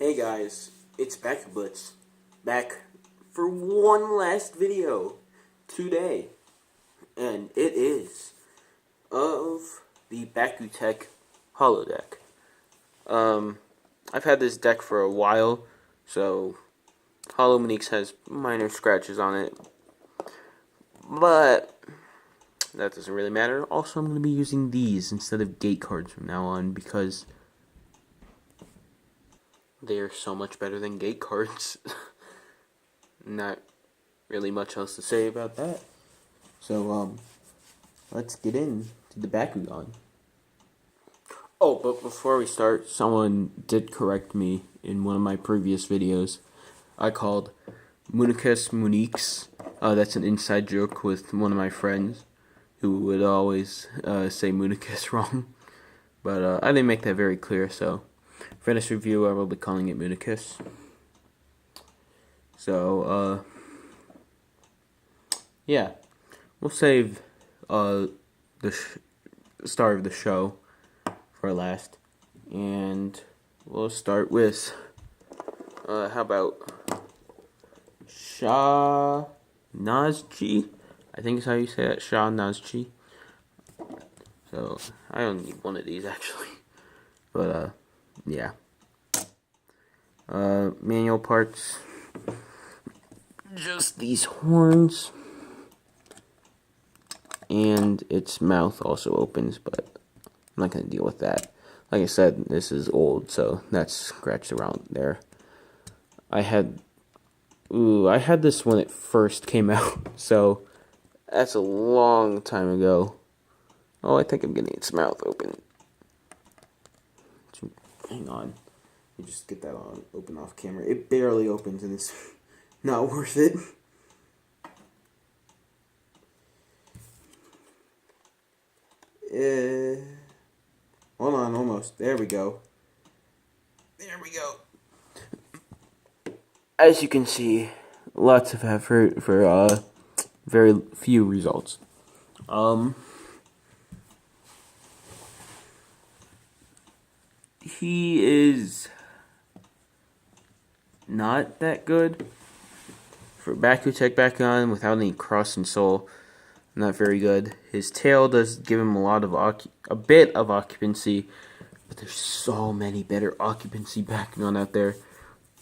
Hey guys, it's Baku-Blitz, back for one last video today, and it is of the baku-tech holodeck. I've had this deck for a while, so munix has minor scratches on it, but that doesn't really matter. Also, I'm going to be using these instead of gate cards from now on because they are so much better than gate cards. Not really much else to say about that. So, let's get into the Bakugan. Oh, but before we start, someone did correct me in one of my previous videos. I called munix. That's an inside joke with one of my friends who would always say munix wrong. But I didn't make that very clear, so for this review, I will be calling it munix. So, yeah, we'll save the start of the show for last, and we'll start with how about Nazji? I think is how you say it, Nazji. So I only need one of these actually, but yeah. Manual parts, just these horns, and its mouth also opens, but I'm not going to deal with that. Like I said, this is old, so that's scratched around there. I had this when it first came out, so that's a long time ago. Oh, I think I'm getting its mouth open. Hang on. Let me just get that on, open off camera. It barely opens and it's not worth it. Hold on, almost. There we go. There we go. As you can see, lots of effort for very few results. He is not that good for baku-tech Bakugan without any cross and soul. Not very good. His tail does give him a bit of occupancy, but there's so many better occupancy Bakugan out there.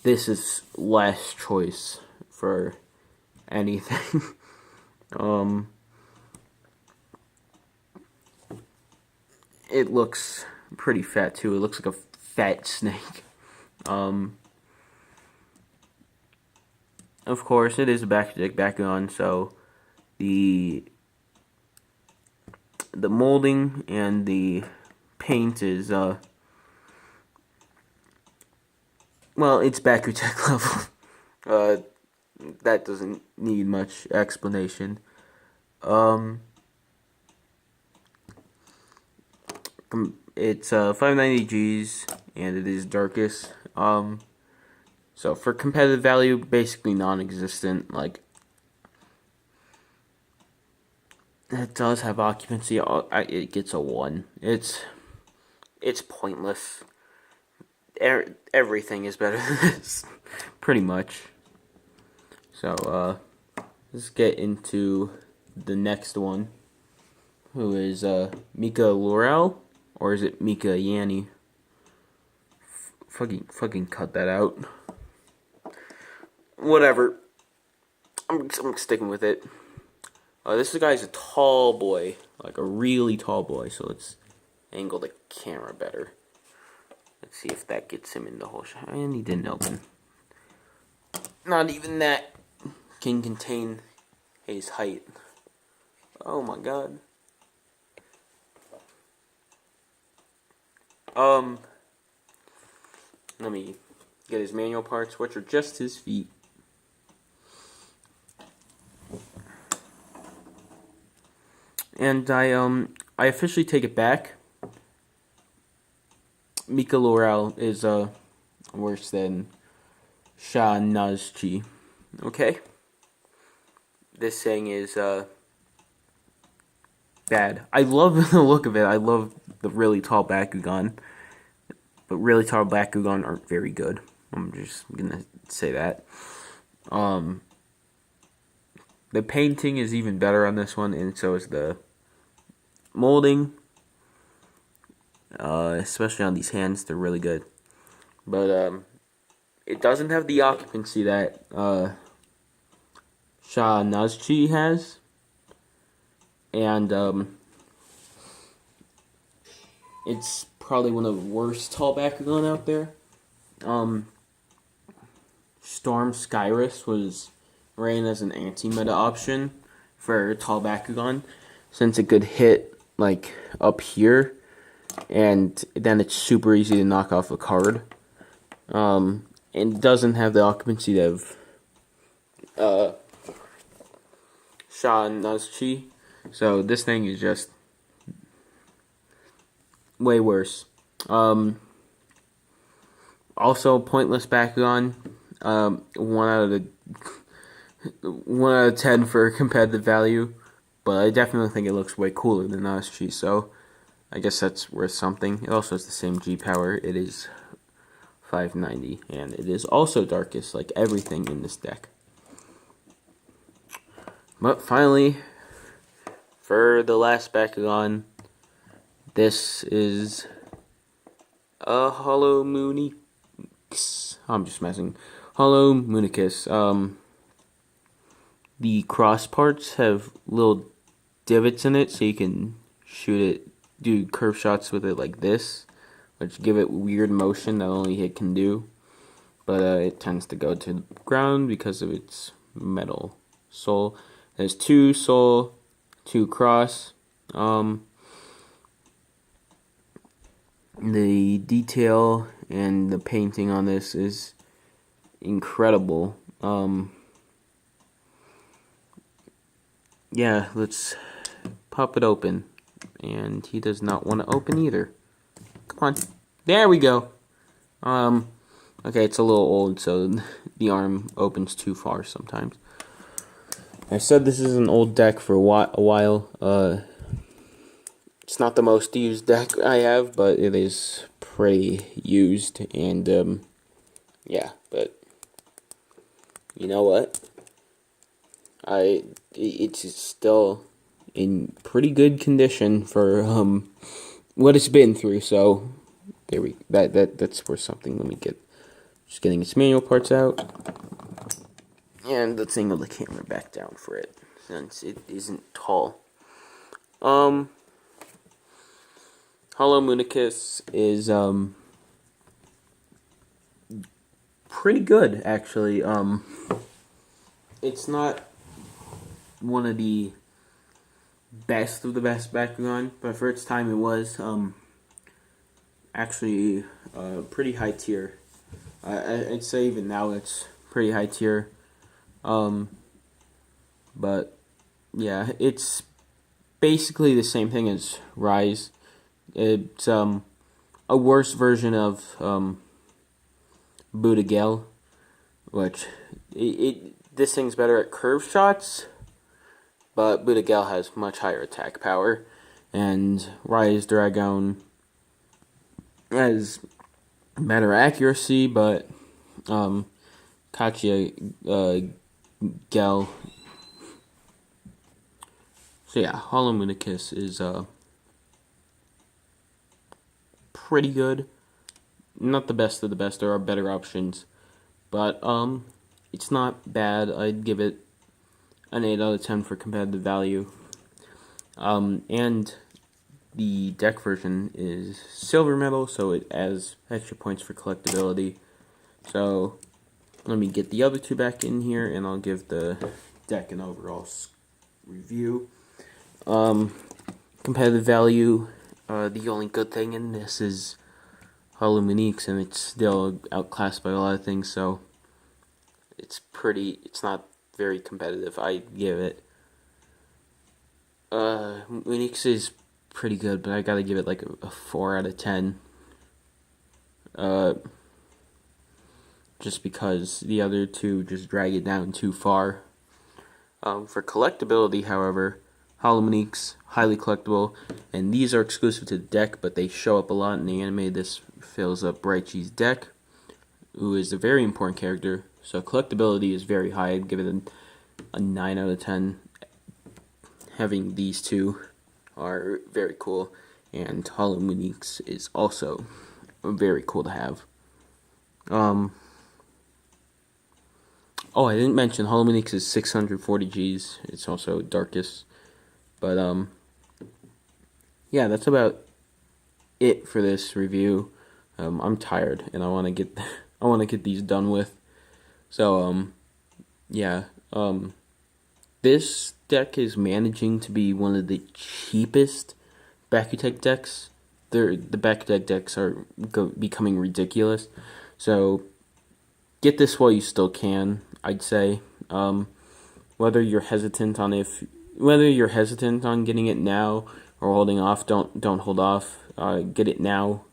This is last choice for anything. It looks pretty fat too. It looks like a fat snake. Of course, it is a baku-tech Bakugan, so the molding and the paint is well, it's baku-tech level. That doesn't need much explanation. It's 590 Gs and it is darkest. So for competitive value, basically non-existent. Like, it does have occupancy. It gets a 1. It's pointless. Everything is better than this, pretty much. So let's get into the next one, who is Mika Laurel, or is it Mika Yanni? Fucking cut that out. Whatever. I'm sticking with it. This guy's a tall boy, like a really tall boy. So let's angle the camera better. Let's see if that gets him in the whole shot. And he didn't open. Not even that can contain his height. Oh my god. Let me get his manual parts, which are just his feet. And I officially take it back. Mika Laurel is worse than Nazji. Okay? This thing is bad. I love the look of it. I love the really tall Bakugan. But really tall Bakugan aren't very good. I'm just gonna say that. The painting is even better on this one, and so is the molding. Especially on these hands, they're really good. But it doesn't have the occupancy that Sha Nazchi has, and it's probably one of the worst tall Bakugan out there. Storm Skyrus was ran as an anti-meta option for tall Bakugan, since it could hit like up here, and then it's super easy to knock off a card. And it doesn't have the occupancy of Sha Nazchi, so this thing is just way worse. Also, pointless Bakugan. 1 out of 10 for competitive value, but I definitely think it looks way cooler than Nazchi, so I guess that's worth something. It also has the same G power. It is 590, and it is also darkest, like everything in this deck. But finally, for the last Bakugan, this is a Hollow Munix. I'm just messing. Hollow Munix. The cross parts have little divots in it, so you can shoot it, do curve shots with it like this, which give it weird motion that only it can do. But it tends to go to the ground because of its metal soul. There's 2 soul, 2 cross. The detail and the painting on this is incredible. Yeah, let's pop it open. And he does not want to open either. Come on. There we go. Okay, it's a little old, so the arm opens too far sometimes. I said this is an old deck for a while. It's not the most used deck I have, but it is pretty used, and yeah, but you know what? It's still in pretty good condition for what it's been through. So that's worth something. Let me just getting its manual parts out, and let's angle the camera back down for it since it isn't tall. Hollow Munix is pretty good, actually. It's not one of the best of the best Bakugan, but for its time it was actually pretty high tier. I'd say even now it's pretty high tier. But yeah, it's basically the same thing as Rise. It's a worse version of Bakugan, which this thing's better at curve shots, but Bakugan has much higher attack power, and Rise Dragon has better accuracy, but Kachia Gel. So yeah, Hollow Munix is pretty good. Not the best of the best. There are better options, but it's not bad. I'd give it an 8 out of 10 for competitive value. And the deck version is silver metal, so it has extra points for collectability. So let me get the other 2 back in here, and I'll give the deck an overall review. Competitive value, the only good thing in this is Hollow Munix, and it's still outclassed by a lot of things, so it's not very competitive. I give it, Munix is pretty good, but I gotta give it like a 4 out of 10. Just because the other 2 just drag it down too far. For collectability, however, Hollow Munix, highly collectible, and these are exclusive to the deck, but they show up a lot in the anime. This fills up Braichi's deck. who is a very important character. So collectability is very high. I'd give it a 9 out of 10. Having these two are very cool, and Hollow Munix is also very cool to have. Oh, I didn't mention Hollow Munix is 640 Gs. It's also darkest, but yeah, that's about it for this review. I'm tired and I want to get these done with. So yeah, this deck is managing to be one of the cheapest Baku-tech decks. The Baku-tech decks are becoming ridiculous. So get this while you still can, I'd say. Whether you're hesitant on getting it now or holding off, don't hold off. Get it now.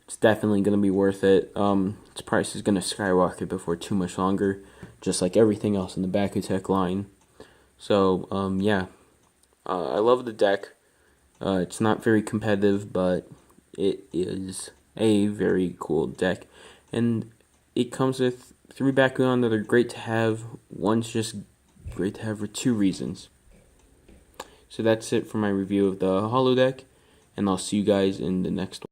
It's definitely going to be worth it. Its price is going to skyrocket before too much longer, just like everything else in the Baku-tech line. So, yeah. I love the deck. It's not very competitive, but it is a very cool deck. And it comes with 3 Bakugan that are great to have. One's just great to have for 2 reasons. So that's it for my review of the Holo deck, and I'll see you guys in the next one.